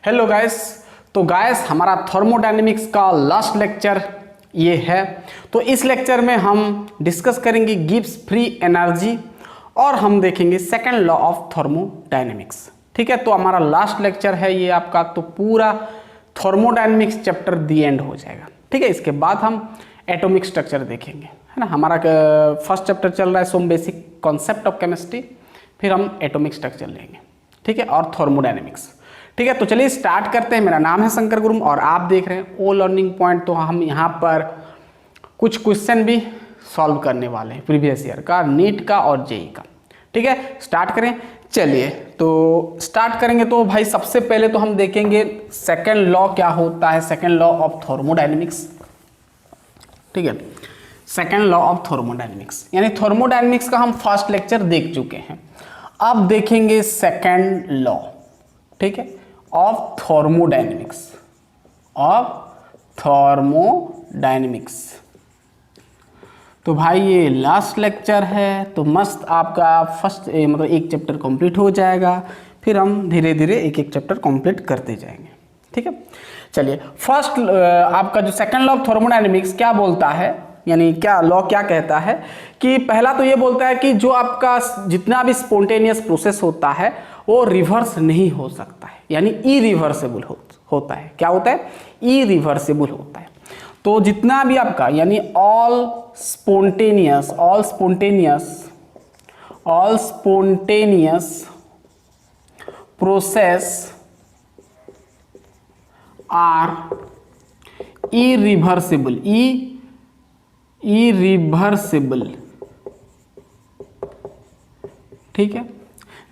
Hello guys. तो guys हमारा thermodynamics का लास्ट लेक्चर ये है। तो इस लेक्चर में हम डिस्कस करेंगे गिब्स फ्री एनर्जी और हम देखेंगे सेकंड लॉ ऑफ थर्मोडायनेमिक्स। ठीक है, तो हमारा लास्ट लेक्चर है ये आपका, तो पूरा थर्मोडायनेमिक्स चैप्टर दी एंड हो जाएगा। ठीक है, इसके बाद हम एटॉमिक स्ट्रक्चर देखेंगे, है ना। हमारा फर्स्ट चैप्टर चल रहा है some basic concept of chemistry, फिर हम एटॉमिक स्ट्रक्चर लेंगे। ठीक है, और थर्मोडायनेमिक्स। ठीक है, तो चलिए स्टार्ट करते हैं। मेरा नाम है शंकर गुरुम और आप देख रहे हैं ओ लर्निंग पॉइंट। तो हम यहाँ पर कुछ क्वेश्चन भी सॉल्व करने वाले हैं प्रीवियस ईयर का, नीट का और जेई का। ठीक है, स्टार्ट करें। चलिए तो स्टार्ट करेंगे। तो भाई सबसे पहले तो हम देखेंगे सेकेंड लॉ क्या होता है, सेकेंड लॉ ऑफ थर्मोडायनेमिक्स। ठीक है, सेकेंड लॉ ऑफ थर्मोडायनेमिक्स, यानी थर्मोडायनेमिक्स का हम फर्स्ट लेक्चर देख चुके हैं। अब देखेंगे सेकेंड लॉ, ठीक है, ऑफ थर्मोडायनेमिक्स, ऑफ थर्मोडायनेमिक्स। तो भाई ये लास्ट लेक्चर है, तो मस्त आपका फर्स्ट मतलब एक चैप्टर कंप्लीट हो जाएगा, फिर हम धीरे धीरे एक एक चैप्टर कंप्लीट करते जाएंगे। ठीक है, चलिए फर्स्ट आपका जो सेकंड लॉ ऑफ थर्मोडायनेमिक्स क्या बोलता है, यानी क्या लॉ क्या कहता है कि पहला तो ये बोलता है कि जो आपका जितना भी स्पॉन्टेनियस प्रोसेस होता है वो रिवर्स नहीं हो सकता है, यानी इरिवर्सिबल होता है। क्या होता है? इरिवर्सिबल होता है। तो जितना भी आपका यानी all spontaneous process are irreversible, irreversible. ठीक है,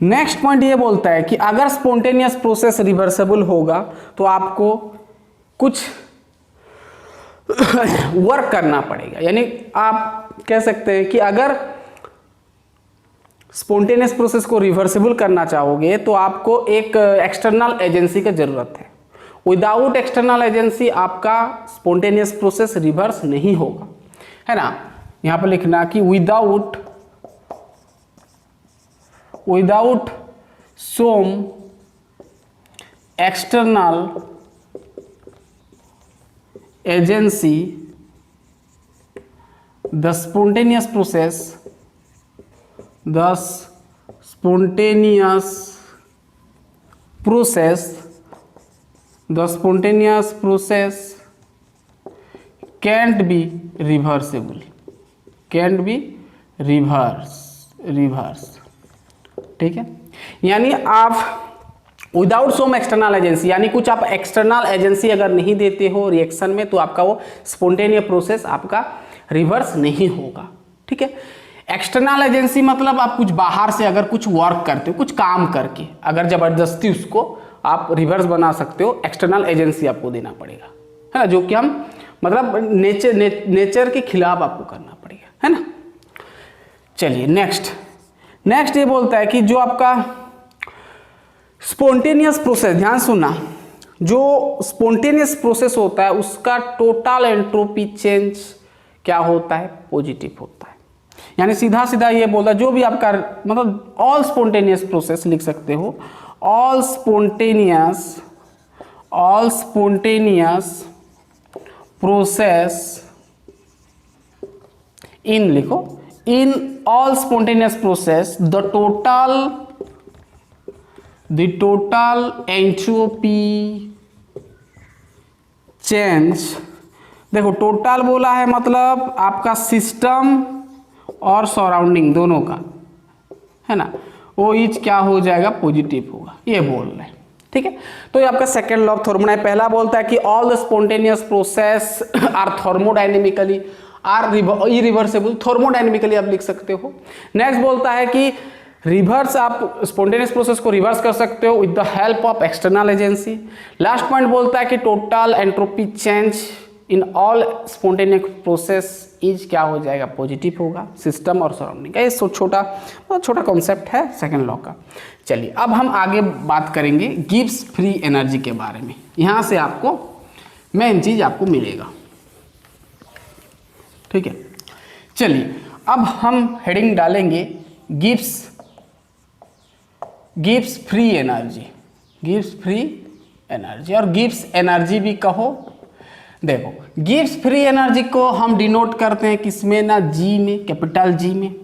नेक्स्ट पॉइंट ये बोलता है कि अगर स्पॉन्टेनियस प्रोसेस रिवर्सिबल होगा तो आपको कुछ वर्क करना पड़ेगा। यानी आप कह सकते हैं कि अगर स्पॉन्टेनियस प्रोसेस को रिवर्सिबल करना चाहोगे तो आपको एक एक्सटर्नल एजेंसी की जरूरत है। विदाउट एक्सटर्नल एजेंसी आपका स्पॉन्टेनियस प्रोसेस रिवर्स नहीं होगा, है ना। यहां पर लिखना कि without some external agency the spontaneous process can't be reversible, reverse। ठीक है, यानी आप विदाउट सम एक्सटर्नल एजेंसी, यानी कुछ आप एक्सटर्नल एजेंसी अगर नहीं देते हो रिएक्शन में तो आपका वो स्पॉन्टेनियस प्रोसेस आपका रिवर्स नहीं होगा। ठीक है, एक्सटर्नल एजेंसी मतलब आप कुछ बाहर से अगर कुछ वर्क करते हो, कुछ काम करके अगर जबरदस्ती उसको आप रिवर्स बना सकते हो, एक्सटर्नल एजेंसी आपको देना पड़ेगा, है ना, जो कि हम मतलब नेचर के खिलाफ आपको करना पड़ेगा, है ना। चलिए नेक्स्ट ये बोलता है कि जो आपका स्पॉन्टेनियस प्रोसेस, ध्यान सुनना, जो स्पॉन्टेनियस प्रोसेस होता है उसका टोटल एंट्रोपी चेंज क्या होता है? पॉजिटिव होता है। यानी सीधा सीधा ये बोलता है जो भी आपका मतलब ऑल स्पॉन्टेनियस प्रोसेस लिख सकते हो, ऑल स्पॉन्टेनियस प्रोसेस इन लिखो, in all spontaneous process the total entropy change, देखो टोटल बोला है मतलब आपका सिस्टम और सराउंडिंग दोनों का, है ना, वो ईच क्या हो जाएगा? पॉजिटिव होगा, ये बोल रहे हैं। ठीक है, तो ये आपका सेकेंड लॉ ऑफ थर्मोडायनेमिक्स पहला बोलता है कि all the spontaneous process are thermodynamically are irreversible, thermodynamically आप लिख सकते हो। नेक्स्ट बोलता है कि रिवर्स, आप स्पॉन्टेनियस प्रोसेस को रिवर्स कर सकते हो with the help of external agency. Last point बोलता है कि total entropy change in all spontaneous process is क्या हो जाएगा? पॉजिटिव होगा, सिस्टम और सराउंडिंग का। ये छोटा कॉन्सेप्ट है सेकेंड लॉ का। चलिए अब हम आगे बात करेंगे गिब्स फ्री एनर्जी के बारे में। यहाँ से आपको मेन चीज आपको मिलेगा। ठीक है, चलिए अब हम हेडिंग डालेंगे Gibbs free energy, Gibbs free energy, और गिब्स एनर्जी भी कहो। देखो गिब्स फ्री एनर्जी को हम डिनोट करते हैं किसमें ना, जी में, कैपिटल जी में।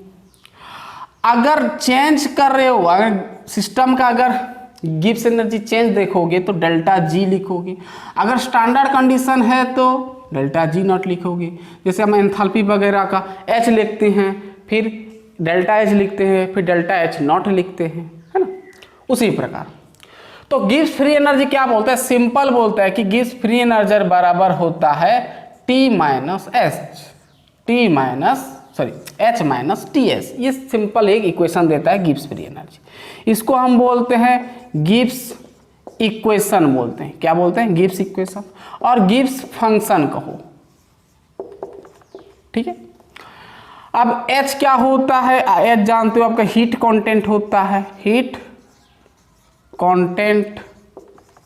अगर चेंज कर रहे हो, अगर सिस्टम का अगर गिब्स एनर्जी चेंज देखोगे तो डेल्टा जी लिखोगे। अगर स्टैंडर्ड कंडीशन है तो डेल्टा जी नॉट लिखोगे। जैसे हम एंथैल्पी वगैरह का एच लिखते हैं, फिर डेल्टा एच लिखते हैं, फिर डेल्टा एच नॉट लिखते हैं, है ना। उसी प्रकार तो गिब्स फ्री एनर्जी क्या बोलता है, सिंपल बोलता है कि गिब्स फ्री एनर्जी बराबर होता है T minus H, T minus sorry H minus T S. ये सिंपल एक इक्वेशन देता है गिब्स फ्री एनर्जी। इसको हम बोलते हैं गिब्स इक्वेशन बोलते हैं। क्या बोलते हैं, गिब्स इक्वेशन। और गिब्स फंक्शन कहो, ठीक है। अब H क्या होता है, H जानते हो आपका हीट कंटेंट होता है, हीट कंटेंट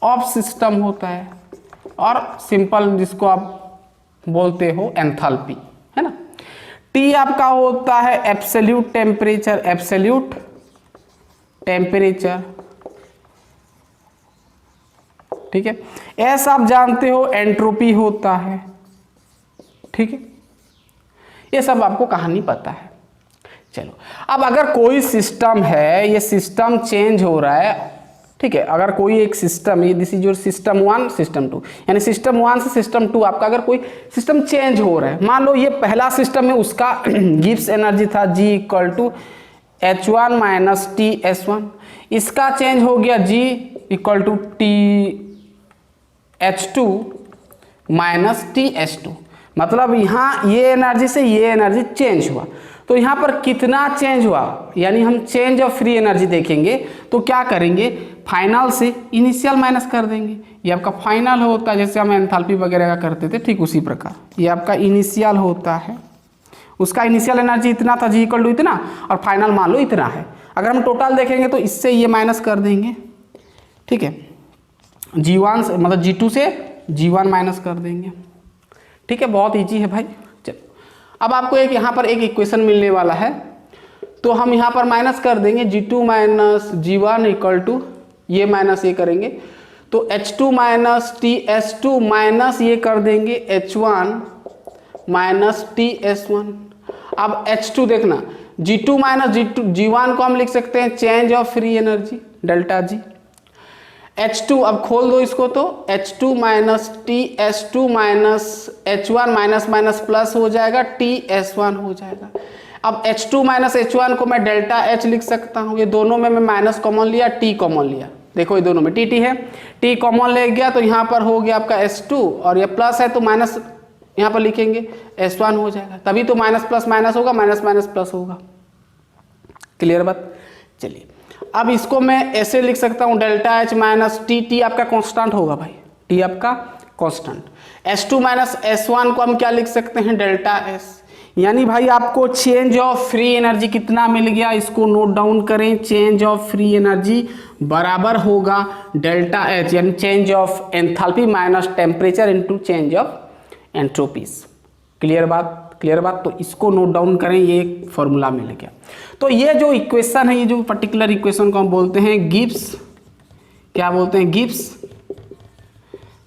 ऑफ सिस्टम होता है, और सिंपल जिसको आप बोलते हो एंथैल्पी, है ना। T आपका होता है एब्सोल्यूट टेम्परेचर, एब्सोल्यूट टेम्परेचर, ठीक है। S आप जानते हो एंट्रोपी होता है, ठीक है। ये सब आपको कहानी पता है। चलो अब अगर कोई सिस्टम है, ये सिस्टम चेंज हो रहा है, ठीक है। अगर कोई एक सिस्टम, ये this is your system 1 system 2, यानी सिस्टम 1 से सिस्टम 2 आपका अगर कोई सिस्टम चेंज हो रहा है, मान लो ये पहला सिस्टम है, उसका गिब्स एनर्जी था G equal to H1 minus T S1, इसका चेंज हो गया G equal to T H2 minus T S2। मतलब यहाँ ये एनर्जी से ये एनर्जी चेंज हुआ, तो यहाँ पर कितना चेंज हुआ, यानी हम चेंज ऑफ फ्री एनर्जी देखेंगे तो क्या करेंगे, फाइनल से इनिशियल माइनस कर देंगे। ये आपका फाइनल होता है, जैसे हम एंथैल्पी वगैरह का करते थे, ठीक उसी प्रकार ये आपका इनिशियल होता है। उसका इनिशियल एनर्जी इतना था, जी इक्वल टू इतना, और फाइनल मान लो इतना है। अगर हम टोटल देखेंगे तो इससे ये माइनस कर देंगे, ठीक है। G1 मतलब G2 से G1 माइनस कर देंगे, ठीक है। बहुत इजी है भाई। चलो अब आपको एक यहाँ पर एक इक्वेशन मिलने वाला है, तो हम यहाँ पर माइनस कर देंगे G2 minus G1 equal to, ये माइनस ये करेंगे तो H2 minus T S2 minus ये कर देंगे H1 माइनस टी S1। अब H2 देखना, G2 माइनस G1 को हम लिख सकते हैं change of free energy delta G। H2 अब खोल दो इसको, तो H2 minus T S2 minus H1 minus minus plus हो जाएगा, टी S1 हो जाएगा। अब H2 माइनस H1 को मैं डेल्टा H लिख सकता हूँ। ये दोनों में मैं माइनस कॉमन लिया, टी कॉमन लिया, देखो ये दोनों में टी है, टी कॉमन ले गया तो यहाँ पर हो गया आपका S2, और ये प्लस है तो माइनस यहाँ पर लिखेंगे S1 हो जाएगा, तभी तो माइनस प्लस माइनस होगा, माइनस माइनस प्लस होगा। क्लियर बात। चलिए अब इसको मैं ऐसे लिख सकता हूँ delta H minus T, T आपका कांस्टेंट होगा भाई, टी आपका कांस्टेंट। S2 माइनस S1 को हम क्या लिख सकते हैं, डेल्टा S। यानी भाई आपको चेंज ऑफ फ्री एनर्जी कितना मिल गया, इसको नोट डाउन करें। चेंज ऑफ फ्री एनर्जी बराबर होगा डेल्टा H, यानी change of enthalpy minus temperature into change of entropies. Clear बात, क्लियर बात। तो इसको नोट डाउन करें, ये एक फॉर्मूला मिल गया। तो ये जो इक्वेशन है, ये जो पर्टिकुलर इक्वेशन को हम बोलते हैं गिब्स, क्या बोलते हैं, गिब्स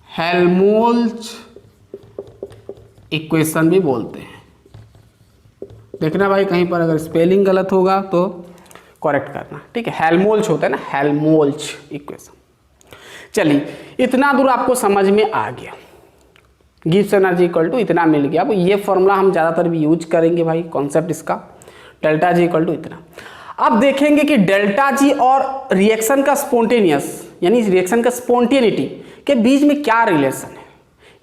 हेल्महोल्ट्ज इक्वेशन भी बोलते हैं। देखना भाई कहीं पर अगर स्पेलिंग गलत होगा तो करेक्ट करना, ठीक है। हेल्महोल्ट्ज होता है ना, हेल्महोल्ट्ज इक्वेशन। चलिए इतना दूर आपको समझ में आ गया, गिब्स एनर्जी इक्वल टू इतना मिल गया। अब ये फॉर्मूला हम ज़्यादातर भी यूज करेंगे भाई, कॉन्सेप्ट इसका डेल्टा जी इक्वल टू इतना। अब देखेंगे कि डेल्टा जी और रिएक्शन का स्पॉन्टेनियस, यानी रिएक्शन का स्पॉन्टेनिटी के बीच में क्या रिलेशन है।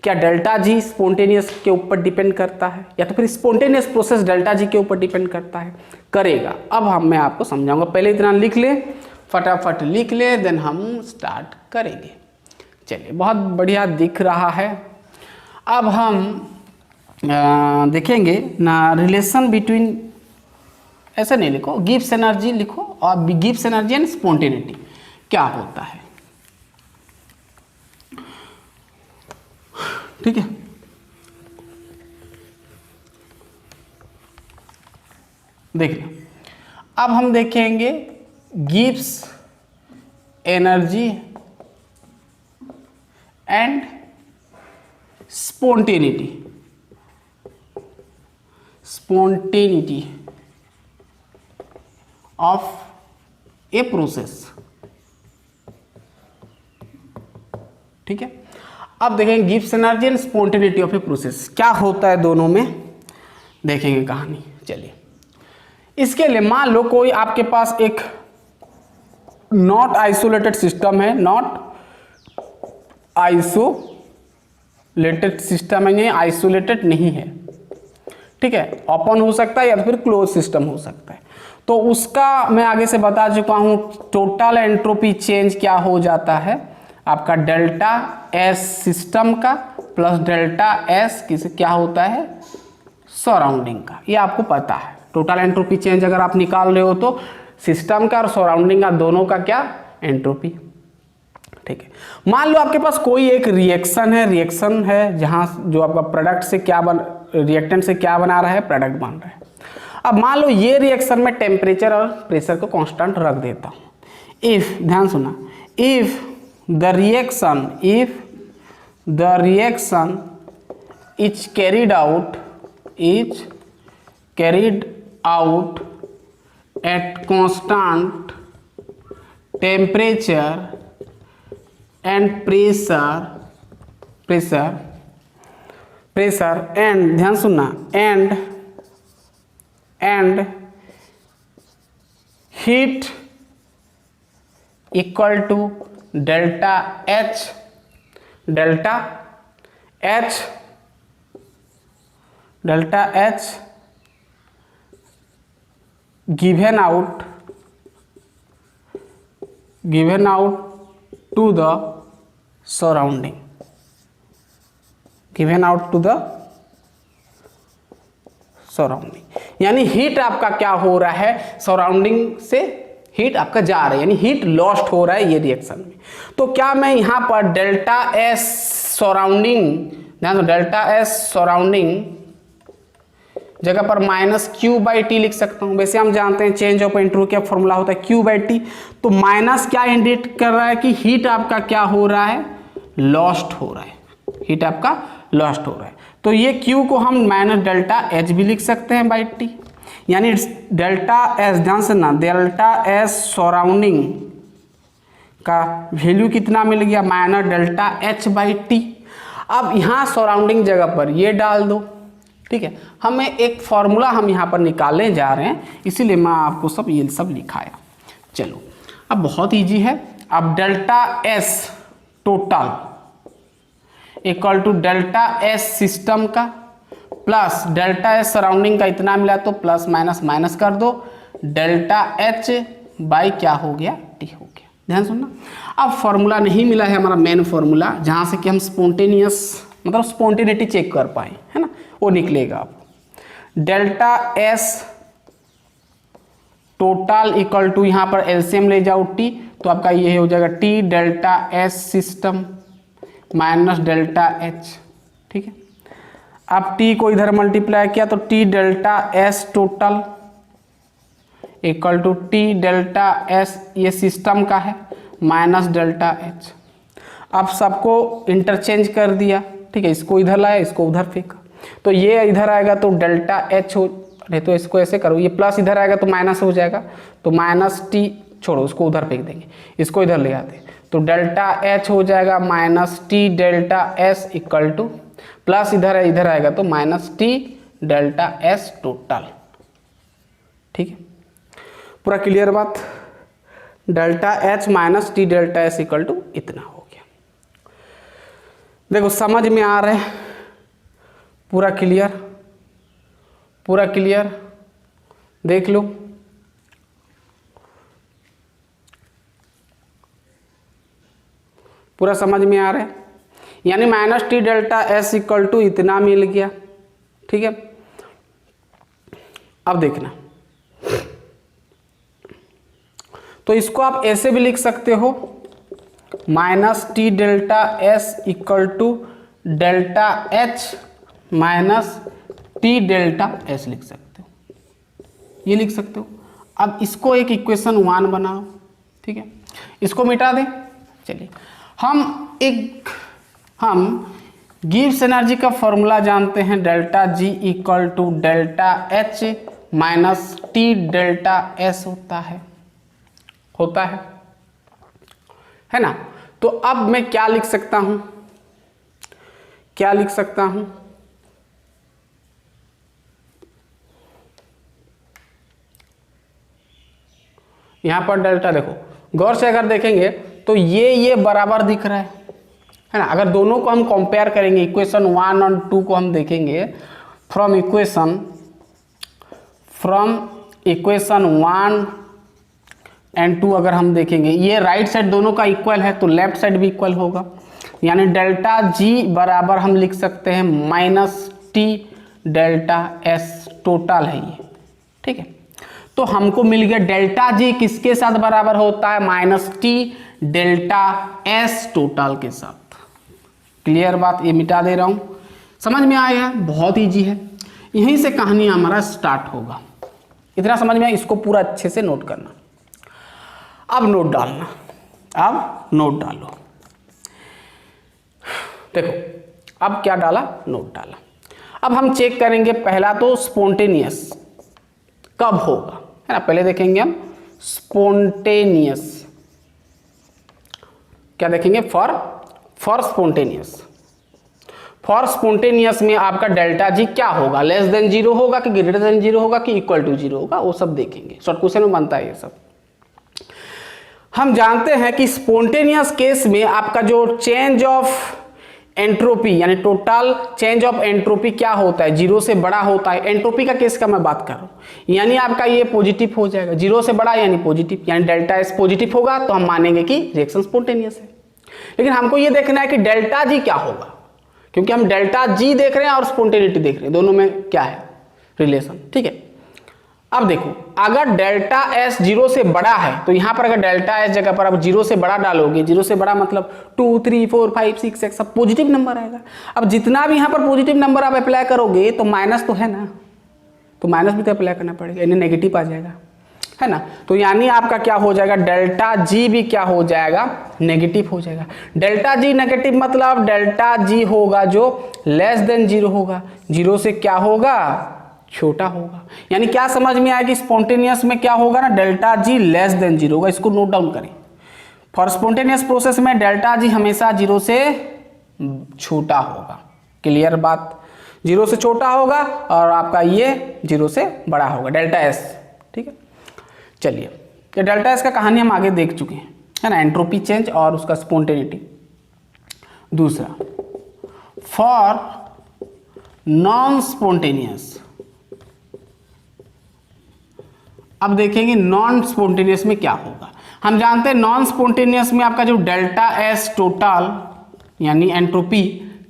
क्या डेल्टा जी स्पॉन्टेनियस के ऊपर डिपेंड करता है, या तो फिर स्पॉन्टेनियस प्रोसेस डेल्टा जी के ऊपर डिपेंड करता है, करेगा। अब मैं आपको समझाऊंगा, पहले इतना लिख ले, फटाफट लिख ले, देन हम स्टार्ट करेंगे। चलिए बहुत बढ़िया दिख रहा है। अब हम देखेंगे ना रिलेशन बिटवीन, ऐसा नहीं लिखो, गिब्स एनर्जी लिखो, और गिब्स एनर्जी एंड स्पॉन्टेनिटी क्या होता है, ठीक है। देखना अब हम देखेंगे Gibbs energy and spontaneity of a process. ठीक है, अब देखेंगे Gibbs energy and spontaneity of a process क्या होता है, दोनों में देखेंगे कहानी। चलिए, इसके लिए मान लो कोई आपके पास एक नॉट आइसोलेटेड सिस्टम है, नॉट आइसोलेटेड सिस्टम है, ये आइसोलेटेड नहीं है। ठीक है, ओपन हो सकता है या फिर क्लोज सिस्टम हो सकता है। तो उसका मैं आगे से बता चुका हूं, टोटल एंट्रोपी चेंज क्या हो जाता है आपका, डेल्टा एस सिस्टम का प्लस डेल्टा एस किस क्या होता है, सराउंडिंग का। ये आपको पता है, टोटल एंट्रोपी चेंज अगर आप निकाल रहे हो तो सिस्टम का और सराउंडिंग का दोनों का क्या, एंट्रोपी। ठीक है, मान लो आपके पास कोई एक रिएक्शन है जहां जो आपका प्रोडक्ट से क्या रिएक्टेंट से क्या बना रहा है, प्रोडक्ट बन रहा है। अब मान लो ये रिएक्शन में टेम्परेचर और प्रेशर को कांस्टेंट रख देता हूं। इफ, ध्यान सुना, if the reaction is carried out at constant temperature and pressure and ध्यान सुनना, and heat equal to delta H given out to the surrounding, यानी हीट आपका क्या हो रहा है, सराउंडिंग से हीट आपका जा रहा है, यानी हीट लॉस्ट हो रहा है ये रिएक्शन में। तो क्या मैं यहाँ पर डेल्टा एस सराउंडिंग, ध्यान दो, डेल्टा एस सराउंडिंग जगह पर माइनस क्यू बाई टी लिख सकता हूं। वैसे हम जानते हैं चेंज ऑफ एंट्रोपी क्या फॉर्मूला होता है, क्यू बाई टी। तो माइनस क्या इंडिकेट कर रहा है कि हीट आपका क्या हो रहा है, लॉस्ट हो रहा है, हीट आपका लॉस्ट हो रहा है। तो ये क्यू को हम माइनस डेल्टा एच भी लिख सकते हैं बाई टी, यानी डेल्टा एस, ध्यान से ना, डेल्टा एस सराउंडिंग का वैल्यू कितना मिल गया, minus delta H by T. अब यहाँ सराउंडिंग जगह पर ये डाल दो। ठीक है, हमें एक फॉर्मूला हम यहाँ पर निकालने जा रहे हैं, इसीलिए मैं आपको सब ये सब लिखाया। चलो, अब बहुत इजी है। अब delta S total equal to delta S system का प्लस डेल्टा एस सराउंडिंग का इतना मिला, तो प्लस माइनस माइनस कर दो, डेल्टा एच बाई क्या हो गया, टी हो गया। ध्यान सुनना, अब फॉर्मूला नहीं मिला है हमारा मेन फॉर्मूला, जहाँ से कि हम स्पॉन्टेनिटी चेक कर पाए, है ना, वो निकलेगा। आप delta S total equal to, यहाँ पर एलसीएम ले जाओ टी, तो आपका ये हो जाएगा T delta S system minus delta H. ठीक है, अब टी को इधर मल्टीप्लाई किया तो T delta S total equal to T delta S, ये सिस्टम का है, माइनस डेल्टा एच। अब सबको इंटरचेंज कर दिया। ठीक है, इसको इधर लाया, इसको उधर फेंका, तो ये इधर आएगा तो डेल्टा एच हो, नहीं तो इसको ऐसे करो, ये प्लस इधर आएगा तो माइनस हो जाएगा, तो माइनस टी छोड़ो, उसको उधर फेंक देंगे, इसको इधर ले आते, तो डेल्टा एच हो जाएगा minus T delta S equal to, plus इधर है, इधर आएगा तो minus T delta S total. ठीक है, पूरा क्लियर बात। Delta H minus T delta S equal to इतना हो गया। देखो समझ में आ रहा है, पूरा क्लियर, पूरा क्लियर, देख लो। पूरा समझ में आ रहा है, यानी minus T delta S equal to इतना मिल गया। ठीक है, अब देखना, तो इसको आप ऐसे भी लिख सकते हो, minus T delta S equal to delta H minus T delta S लिख सकते हो, ये लिख सकते हो। अब इसको एक इक्वेशन 1 बनाओ। ठीक है, इसको मिटा दें। चलिए, हम एक हम गिब्स एनर्जी का फॉर्मूला जानते हैं, delta G equal to delta H minus T delta S होता है ना। तो अब मैं क्या लिख सकता हूं, यहां पर डेल्टा देखो, गौर से अगर देखेंगे तो ये बराबर दिख रहा है ना। अगर दोनों को हम कंपेयर करेंगे, इक्वेशन 1 और 2 को हम देखेंगे फ्रॉम इक्वेशन 1 एंड 2 अगर हम देखेंगे, ये राइट साइड दोनों का इक्वल है तो लेफ्ट साइड भी इक्वल होगा, यानी डेल्टा जी बराबर हम लिख सकते हैं minus T delta S total है ये, ठीक है। तो हमको मिल गया डेल्टा जी किसके साथ बराबर होता है, minus T delta S total के साथ। क्लियर बात, ये मिटा दे रहा हूं, समझ में आया, बहुत ईजी है। यहीं से कहानी हमारा स्टार्ट होगा, इतना समझ में आया, इसको पूरा अच्छे से नोट करना। अब नोट डालना, अब नोट डालो। देखो अब क्या डाला, नोट डाला। अब हम चेक करेंगे, पहला तो स्पॉन्टेनियस कब होगा, है ना। पहले देखेंगे हम स्पॉन्टेनियस, क्या देखेंगे, फॉर स्पॉन्टेनियस में आपका डेल्टा जी क्या होगा, लेस देन जीरो होगा कि ग्रेटर देन जीरो होगा कि इक्वल टू जीरो होगा, वो सब देखेंगे, शॉर्ट क्वेश्चन में बनता है ये सब। हम जानते हैं कि स्पॉन्टेनियस केस में आपका जो चेंज ऑफ एंट्रोपी यानी टोटल चेंज ऑफ एंट्रोपी क्या होता है, जीरो से बड़ा होता है। एंट्रोपी का केस का मैं बात कर रहा हूं, यानी आपका ये पॉजिटिव हो जाएगा, जीरो से बड़ा यानी पॉजिटिव, यानी डेल्टा एस पॉजिटिव होगा तो हम मानेंगे कि रिएक्शन स्पॉन्टेनियस है। लेकिन हमको ये देखना है कि डेल्टा जी क्या होगा, क्योंकि हम डेल्टा जी देख रहे हैं और स्पॉन्टेनिटी देख रहे हैं, दोनों में क्या है रिलेशन, ठीक है। अब देखो, अगर डेल्टा एस जीरो से बड़ा है तो यहां पर अगर डेल्टा एस जगह पर आप जीरो से बड़ा डालोगे, जीरो से बड़ा मतलब 2 3 4 5 6 7 सब पॉजिटिव नंबर आएगा। अब जितना भी यहां पर पॉजिटिव नंबर आप अप्लाई करोगे तो माइनस तो है ना, तो माइनस भी तो अप्लाई करना पड़ेगा, यानी नेगेटिव आ जाएगा, है ना। तो यानी आपका क्या हो जाएगा, डेल्टा जी भी क्या हो जाएगा, नेगेटिव हो जाएगा। डेल्टा जी नेगेटिव मतलब डेल्टा जी होगा जो लेस देन जीरो होगा, जीरो से क्या होगा, छोटा होगा। यानी क्या समझ में आया कि स्पॉन्टेनियस में क्या होगा ना, delta G less than zero होगा। इसको नोट डाउन करें, फॉर स्पॉन्टेनियस प्रोसेस में डेल्टा जी हमेशा जीरो से छोटा होगा। क्लियर बात, जीरो से छोटा होगा और आपका ये जीरो से बड़ा होगा, डेल्टा एस, ठीक है। चलिए, ये डेल्टा एस का कहानी हम आगे देख चुके हैं, है ना, एंट्रोपी चेंज और उसका स्पॉन्टेनिटी। दूसरा, फॉर नॉन स्पॉन्टेनियस, अब देखेंगे नॉन स्पॉन्टेनियस में क्या होगा। हम जानते हैं नॉन स्पॉन्टेनियस में आपका जो डेल्टा एस टोटल यानी एंट्रोपी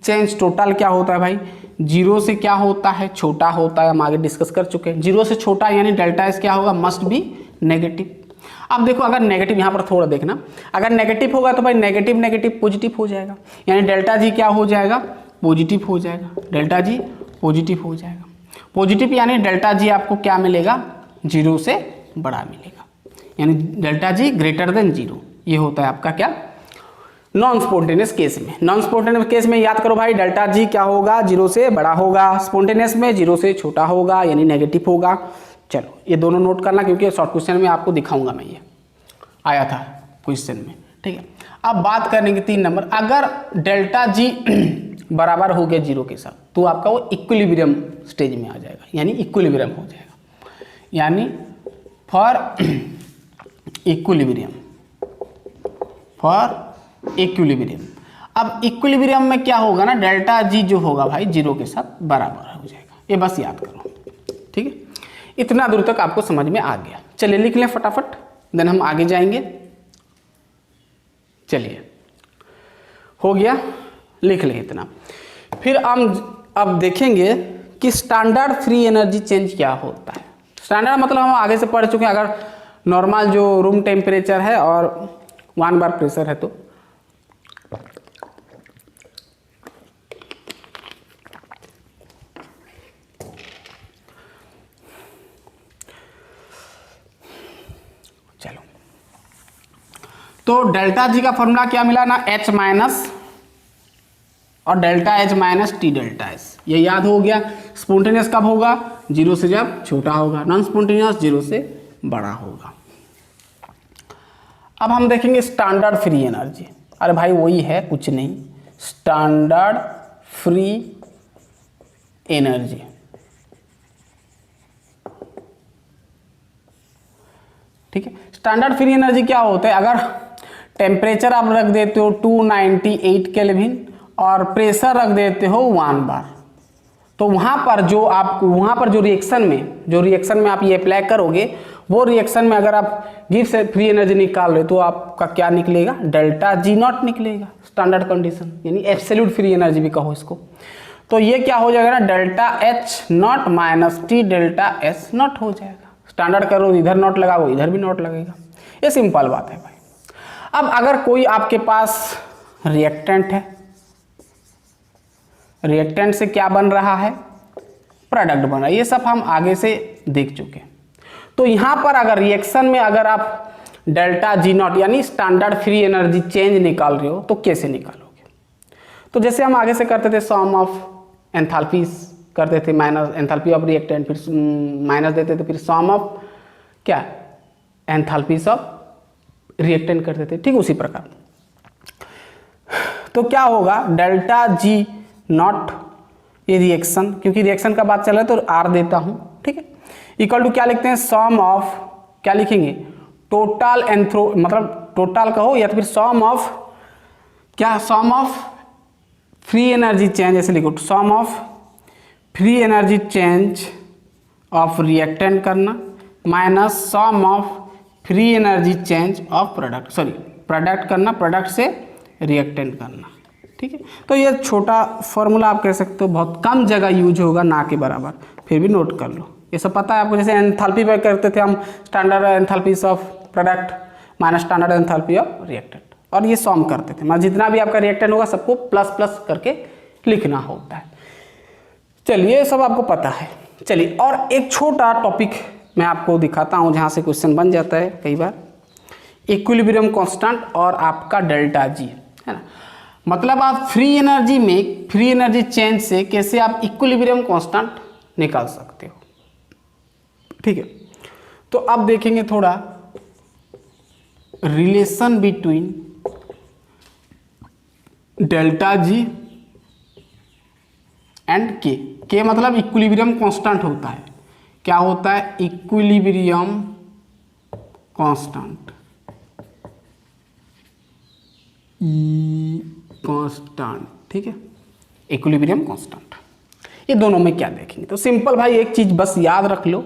चेंज टोटल क्या होता है भाई, जीरो से क्या होता है, छोटा होता है। हम आगे डिस्कस कर चुके हैं, जीरो से छोटा यानी डेल्टा एस क्या होगा, मस्ट बी नेगेटिव। अब देखो, अगर नेगेटिव, यहाँ पर थोड़ा देखना, अगर नेगेटिव होगा तो भाई नेगेटिव नेगेटिव पॉजिटिव हो जाएगा, यानी डेल्टा जी क्या हो जाएगा, पॉजिटिव हो जाएगा, डेल्टा जी पॉजिटिव हो जाएगा। पॉजिटिव यानी डेल्टा जी आपको क्या मिलेगा, जीरो से बड़ा मिलेगा, यानी delta G greater than zero. ये होता है आपका क्या, नॉन स्पॉन्टेनियस केस में। नॉन स्पॉन्टेनियस केस में याद करो भाई, डेल्टा जी क्या होगा, जीरो से बड़ा होगा, स्पॉन्टेनियस में जीरो से छोटा होगा यानी नेगेटिव होगा। चलो ये दोनों नोट करना, क्योंकि शॉर्ट क्वेश्चन में आपको दिखाऊंगा मैं, ये आया था क्वेश्चन में, ठीक है। अब बात करेंगे 3 नंबर, अगर डेल्टा जी बराबर हो गया जीरो के साथ तो आपका वो इक्विलिब्रियम स्टेज में आ जाएगा, यानी इक्विलिब्रियम हो जाएगा, यानी फॉर इक्विलिब्रियम, फॉर इक्विलिब्रियम। अब इक्विलिब्रियम में क्या होगा ना, डेल्टा जी जो होगा भाई जीरो के साथ बराबर हो जाएगा, ये बस याद करो, ठीक है। इतना दूर तक आपको समझ में आ गया। चलिए लिख लें फटाफट, देन हम आगे जाएंगे। चलिए हो गया, लिख लें इतना। फिर हम अब देखेंगे कि स्टैंडर्ड फ्री एनर्जी चेंज क्या होता है। स्टैंडर्ड मतलब हम आगे से पढ़ चुके हैं, अगर नॉर्मल जो रूम टेम्परेचर है और 1 बार प्रेशर है तो चलो, तो डेल्टा जी का फॉर्मूला क्या मिला ना, H माइनस और delta H minus T delta S, ये याद हो गया। स्पॉन्टेनियस कब होगा? 0 से जब छोटा होगा, नॉन स्पॉन्टेनियस 0 से बड़ा होगा। अब हम देखेंगे स्टैंडर्ड फ्री एनर्जी। अरे भाई वही है, कुछ नहीं, स्टैंडर्ड फ्री एनर्जी। ठीक है, स्टैंडर्ड फ्री एनर्जी क्या होता है? अगर टेम्परेचर आप रख देते हो 298 केल्विन और प्रेशर रख देते हो 1 बार, तो वहाँ पर जो रिएक्शन में आप ये अप्लाई करोगे, वो रिएक्शन में अगर आप गिब्स फ्री एनर्जी निकाल रहे हो तो आपका क्या निकलेगा? डेल्टा जी नॉट निकलेगा, स्टैंडर्ड कंडीशन, यानी एब्सोल्यूट फ्री एनर्जी भी कहो इसको। तो ये क्या हो जाएगा ना, delta H not minus T delta S not हो जाएगा। स्टैंडर्ड करो, इधर नॉट लगाओ, इधर भी नॉट लगेगा। ये सिंपल बात है भाई। अब अगर कोई आपके पास रिएक्टेंट है, रिएक्टेंट से क्या बन रहा है? प्रोडक्ट बन रहा है। ये सब हम आगे से देख चुके हैं। तो यहाँ पर अगर रिएक्शन में अगर आप डेल्टा जी नॉट यानी स्टैंडर्ड फ्री एनर्जी चेंज निकाल रहे हो तो कैसे निकालोगे? तो जैसे हम आगे से करते थे, सम ऑफ एंथैल्पीज करते थे, माइनस एंथैल्पी ऑफ रिएक्टेंट, फिर माइनस देते थे, फिर सम ऑफ क्या एंथैल्पीज ऑफ रिएक्टेंट करते थे। ठीक उसी प्रकार तो क्या होगा? डेल्टा जी नॉट, ये रिएक्शन, क्योंकि रिएक्शन का बात चल रहा है तो आर देता हूं, ठीक है, इक्वल टू क्या लिखते हैं? सम ऑफ, क्या लिखेंगे? टोटल एंथ्रो, मतलब टोटल कहो या तो फिर सम ऑफ क्या? Sum of free energy change, ऐसे लिखो, sum of free energy change of reactant करना minus sum of free energy change of product, sorry product करना, प्रोडक्ट से रिएक्टेंट करना। ठीक है, तो ये छोटा फॉर्मूला आप कह सकते हो, बहुत कम जगह यूज होगा, ना के बराबर, फिर भी नोट कर लो। ये सब पता है आपको। जैसे एंथैल्पी पे करते थे हम, standard enthalpies of product minus standard enthalpy of reactant, और ये सॉम करते थे। मतलब जितना भी आपका रिएक्टेंट होगा सबको प्लस प्लस करके लिखना होता है। चलिए, ये सब आपको पता है। चलिए, और एक छोटा टॉपिक मैं आपको दिखाता हूँ जहाँ से क्वेश्चन बन जाता है कई बार। इक्विलिब्रियम कांस्टेंट और आपका डेल्टा जी, है ना। मतलब आप फ्री एनर्जी में, फ्री एनर्जी चेंज से कैसे आप इक्विलिब्रियम कांस्टेंट निकाल सकते हो। ठीक है, तो अब देखेंगे थोड़ा relation between delta G and के। के मतलब इक्विलिब्रियम कांस्टेंट होता है। क्या होता है? इक्विलिब्रियम कांस्टेंट, कांस्टेंट, ठीक है, इक्विलिब्रियम कांस्टेंट। ये दोनों में क्या देखेंगे? तो सिंपल भाई, एक चीज बस याद रख लो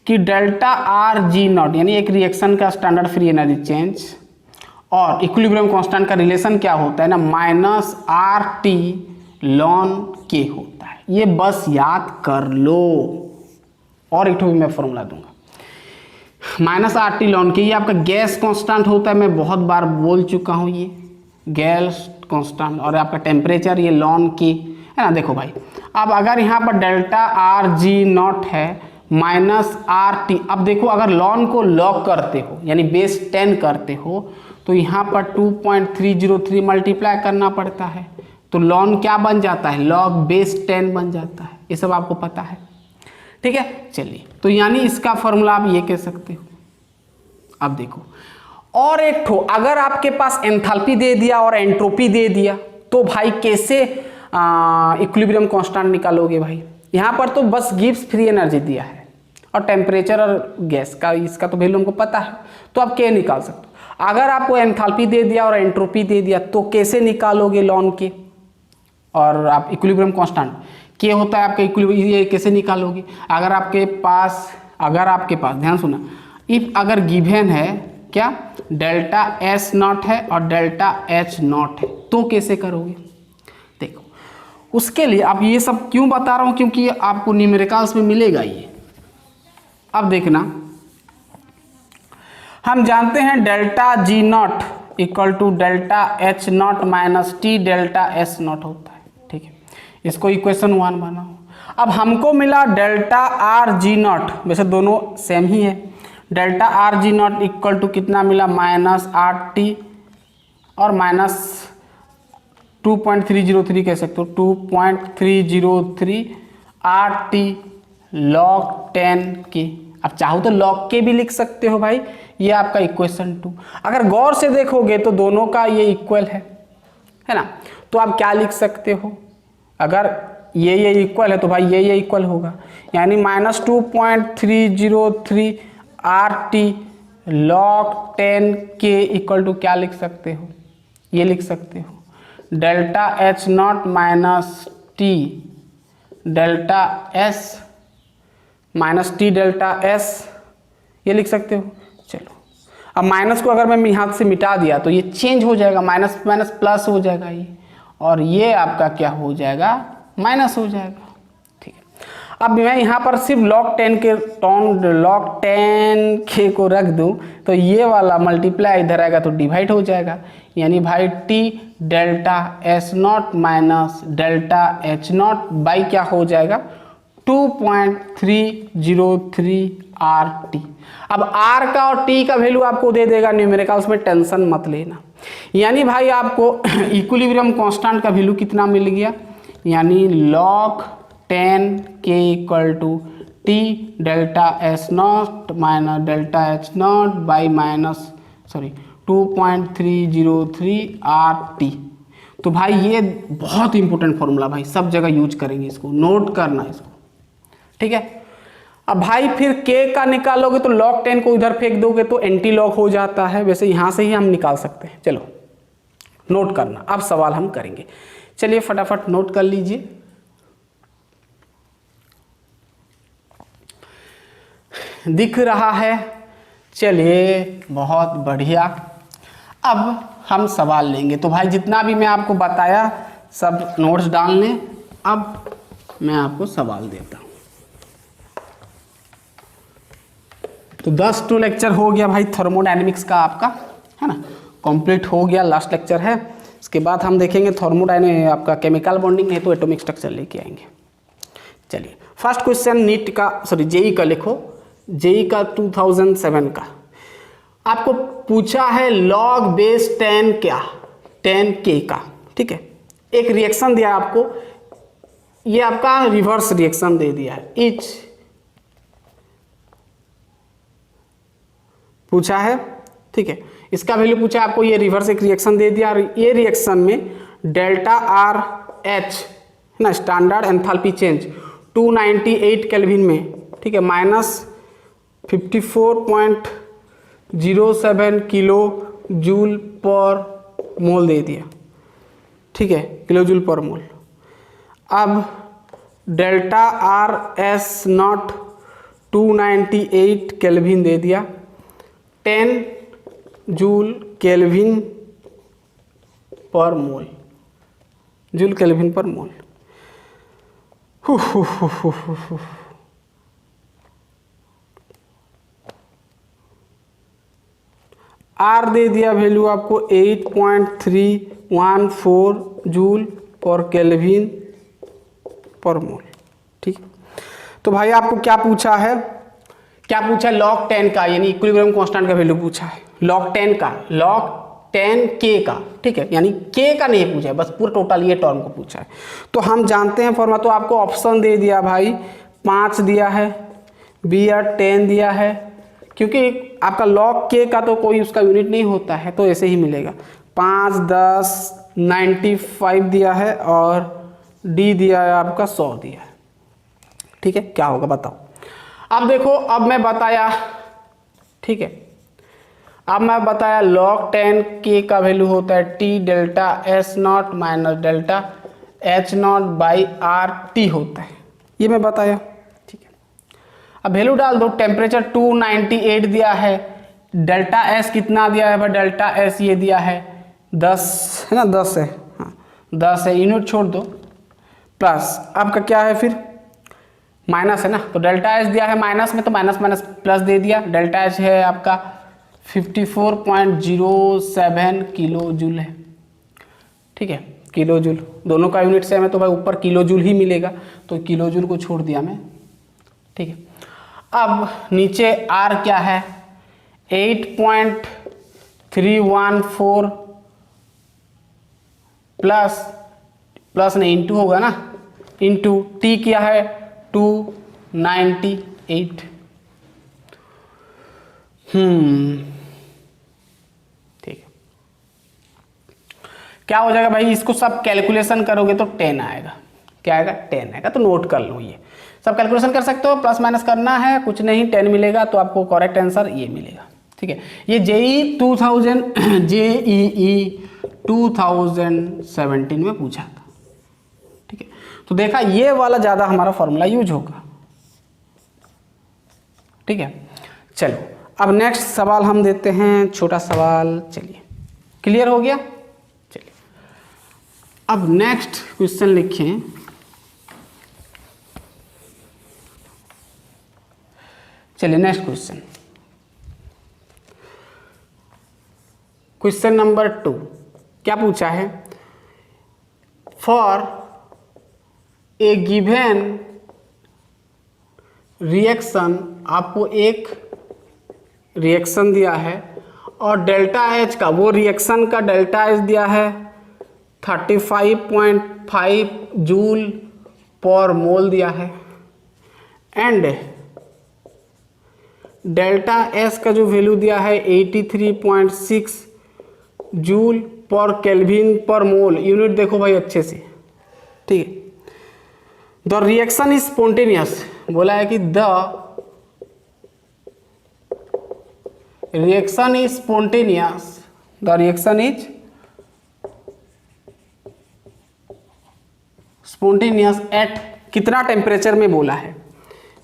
कि डेल्टा आर जी नॉट यानी एक रिएक्शन का स्टैंडर्ड फ्री एनर्जी चेंज और इक्विलिब्रियम कांस्टेंट का रिलेशन क्या होता है ना, माइनस आर टी लॉन के होता है। ये बस याद कर लो। और एक भी मैं फॉर्मूला दूंगा, माइनस आर टी लॉन के, ये आपका गैस कांस्टेंट होता है, मैं बहुत बार बोल चुका हूँ, ये गैस कांस्टेंट, और आपका टेम्परेचर ये लॉन के, है ना। देखो भाई, अब अगर यहाँ पर डेल्टा आर जी नॉट है माइनस आर टी, अब देखो अगर लॉन को लॉग करते हो यानी बेस 10 करते हो तो यहाँ पर 2.303 मल्टीप्लाई करना पड़ता है, तो लॉन क्या बन जाता है? लॉग बेस 10 बन जाता है। ये सब आपको पता है, ठीक है। चलिए, तो यानी इसका फॉर्मूला आप ये कह सकते हो। अब देखो, और एक ठो, अगर आपके पास एंथैल्पी दे दिया और एंट्रोपी दे दिया तो भाई कैसे इक्विलिब्रियम कांस्टेंट निकालोगे भाई? यहाँ पर तो बस गिब्स फ्री एनर्जी दिया है और टेम्परेचर और गैस का, इसका तो वैल्यू हमको पता है, तो आप क्या निकाल सकते हो। अगर आपको एंथैल्पी दे दिया और एंट्रोपी दे दिया तो कैसे निकालोगे लॉन के और आप इक्विलिब्रियम कांस्टेंट के होता है आपका इक्विलिब्रियम, ये कैसे निकालोगे? अगर आपके पास ध्यान सुना, इफ अगर गिवन है क्या, डेल्टा एस नॉट है और डेल्टा एच नॉट है, तो कैसे करोगे? देखो, उसके लिए आप ये सब क्यों बता रहा हूं, क्योंकि आपको न्यूमेरिकल्स में मिलेगा ये। अब देखना, हम जानते हैं delta G not equal to delta H not minus T delta S not होता है, ठीक है। इसको इक्वेशन 1 बनाओ। अब हमको मिला डेल्टा आर जी नॉट, वैसे दोनों सेम ही है, delta R G not equal to कितना मिला, माइनस आर टी और माइनस 2.303 कह सकते हो, 2.303 RT log 10K। अब चाहो तो log K भी लिख सकते हो भाई, ये आपका इक्वेशन 2। अगर गौर से देखोगे तो दोनों का ये इक्वल है ना, तो आप क्या लिख सकते हो, अगर ये इक्वल है तो भाई ये इक्वल होगा, यानी -2.303 RT log 10K equal to क्या लिख सकते हो, ये लिख सकते हो delta H not minus T delta S minus T delta S, ये लिख सकते हो। चलो अब माइनस को अगर मैं हाथ से मिटा दिया तो ये चेंज हो जाएगा, माइनस माइनस प्लस हो जाएगा ये, और ये आपका क्या हो जाएगा, माइनस हो जाएगा। ठीक है, अब मैं यहाँ पर सिर्फ log 10K को रख दूँ तो ये वाला मल्टीप्लाई इधर आएगा तो डिवाइड हो जाएगा, यानी भाई T delta S not minus delta H not by क्या हो जाएगा 2.303 RT। अब R का और T का वैल्यू आपको दे देगा न्यूमेरिकल, उसमें टेंशन मत लेना। यानी भाई आपको इक्विलिब्रियम कांस्टेंट का वैल्यू कितना मिल गया, यानी log 10K equal to T delta S not minus delta H not by 2.303 RT। तो भाई ये बहुत इंपॉर्टेंट फॉर्मूला भाई, सब जगह यूज करेंगे इसको, नोट करना इसको, ठीक है। अब भाई फिर K का निकालोगे तो log 10 को इधर फेंक दोगे तो एंटी लॉग हो जाता है, वैसे यहाँ से ही हम निकाल सकते हैं। चलो नोट करना, अब सवाल हम करेंगे, चलिए फटाफट नोट कर लीजिए। दिख रहा है, चलिए बहुत बढ़िया। अब हम सवाल लेंगे, तो भाई जितना भी मैं आपको बताया सब नोट्स डाल लें। अब मैं आपको सवाल देता हूँ। तो 10 लेक्चर हो गया भाई थर्मोडायनेमिक्स का आपका, है ना, कंप्लीट हो गया, लास्ट लेक्चर है। इसके बाद हम देखेंगे थर्मोडायनेमिक्स आपका केमिकल बॉन्डिंग है तो एटॉमिक स्ट्रक्चर लेके आएंगे। चलिए फर्स्ट क्वेश्चन नीट का, सॉरी जेई का लिखो, जेई का 2007 का आपको पूछा है लॉग बेस 10 क्या 10K का, ठीक है। एक रिएक्शन दिया आपको, ये आपका रिवर्स रिएक्शन दे दिया है, इच पूछा है, ठीक है। इसका वैल्यू पूछा है आपको, ये रिवर्स एक रिएक्शन दे दिया, और ये रिएक्शन में डेल्टा RH है ना, स्टैंडर्ड एंथैल्पी चेंज 298 केल्विन में, ठीक है, -54.07 किलो जूल पर मोल दे दिया, ठीक है, किलो जूल पर मोल। अब डेल्टा RS नॉट 298 केल्विन दे दिया, 10 जूल केल्विन पर मोल, जूल केल्विन पर मोल। आर दे दिया वैल्यू आपको 8.314 जूल पर केल्विन पर मोल, ठीक। तो भाई आपको क्या पूछा है, क्या पूछा है log 10 का, यानी इक्विलिब्रियम कांस्टेंट का वैल्यू पूछा है, log 10 का, log 10K का, ठीक है, यानी K का नहीं पूछा है, बस पूरा टोटल ये टर्म को पूछा है। तो हम जानते हैं फॉर्मूला, तो आपको ऑप्शन दे दिया भाई, 5 दिया है, बी या 10 दिया है, क्योंकि आपका log K का तो कोई उसका यूनिट नहीं होता है तो ऐसे ही मिलेगा। 5, 10, 95 दिया है, और डी दिया है आपका 100 दिया है, ठीक है। क्या होगा बताओ। अब देखो, अब मैं बताया, ठीक है, अब मैं बताया log 10K का वैल्यू होता है T delta S not minus delta H not by RT होता है, ये मैं बताया, ठीक है। अब वैल्यू डाल दो, टेम्परेचर 298 दिया है, डेल्टा S कितना दिया है भाई, डेल्टा S ये दिया है 10 है ना, 10 है, हाँ 10 है, यूनिट छोड़ दो, प्लस आपका क्या है फिर माइनस है ना, तो डेल्टा H दिया है माइनस में तो माइनस माइनस प्लस दे दिया, डेल्टा H है आपका 54.07 किलो जूल है, ठीक है, किलो जूल, दोनों का यूनिट सेम है तो भाई ऊपर किलो जूल ही मिलेगा, तो किलो जूल को छोड़ दिया मैं, ठीक है। अब नीचे R क्या है, 8.314 प्लस नहीं इंटू होगा ना, इंटू टी क्या है 298। ठीक है, क्या हो जाएगा भाई, इसको सब कैलकुलेशन करोगे तो 10 आएगा। क्या आएगा 10 आएगा, तो नोट कर लो, ये सब कैलकुलेशन कर सकते हो, प्लस माइनस करना है कुछ नहीं, 10 मिलेगा तो आपको करेक्ट आंसर ये मिलेगा। ठीक है, ये जेई 2017 में पूछा था। ठीक है, तो देखा ये वाला ज़्यादा हमारा फॉर्मूला यूज होगा। ठीक है, चलो अब नेक्स्ट सवाल हम देते हैं, छोटा सवाल। चलिए, क्लियर हो गया। चलिए अब नेक्स्ट क्वेश्चन लिखें। चलिए नेक्स्ट क्वेश्चन, क्वेश्चन नंबर 2 क्या पूछा है, फॉर ए गिवन रिएक्शन, आपको एक रिएक्शन दिया है और डेल्टा एच का, वो रिएक्शन का डेल्टा एच दिया है 35.5 जूल पर मोल दिया है, एंड डेल्टा एस का जो वैल्यू दिया है 83.6 जूल पर केल्विन पर मोल। यूनिट देखो भाई अच्छे से। ठीक है, द रिएक्शन इज स्पॉन्टेनियस, बोला है कि the reaction is spontaneous, the reaction is spontaneous at कितना टेम्परेचर में बोला है,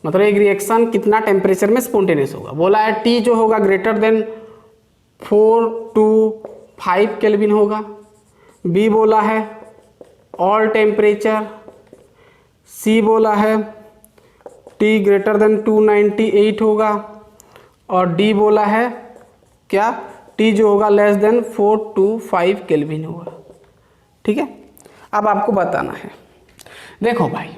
मतलब एक रिएक्शन कितना टेम्परेचर में स्पॉन्टेनियस होगा। बोला है टी जो होगा ग्रेटर देन 4 to 5 केल्विन होगा। बी बोला है ऑल टेम्परेचर। सी बोला है टी ग्रेटर देन 298 होगा। और डी बोला है क्या, टी जो होगा लेस देन 4 to 5 केल्विन होगा। ठीक है, अब आपको बताना है, देखो भाई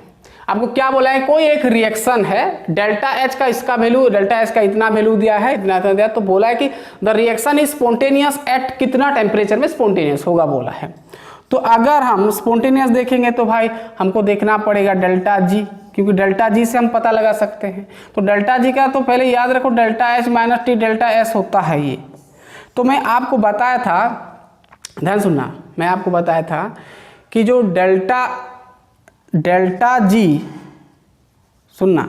आपको क्या बोला है, कोई एक रिएक्शन है, डेल्टा एच का इसका वैल्यू, डेल्टा एच का इतना वैल्यू दिया है, इतना दिया, तो बोला है कि the reaction is spontaneous at कितना टेम्परेचर में स्पॉन्टेनियस होगा बोला है। तो अगर हम स्पॉन्टेनियस देखेंगे तो भाई हमको देखना पड़ेगा डेल्टा जी, क्योंकि डेल्टा जी से हम पता लगा सकते हैं। तो डेल्टा जी का तो पहले याद रखो delta H minus T delta S होता है ये। तो मैं आपको बताया था, ध्यान सुनना, मैं आपको बताया था कि जो डेल्टा जी, सुनना,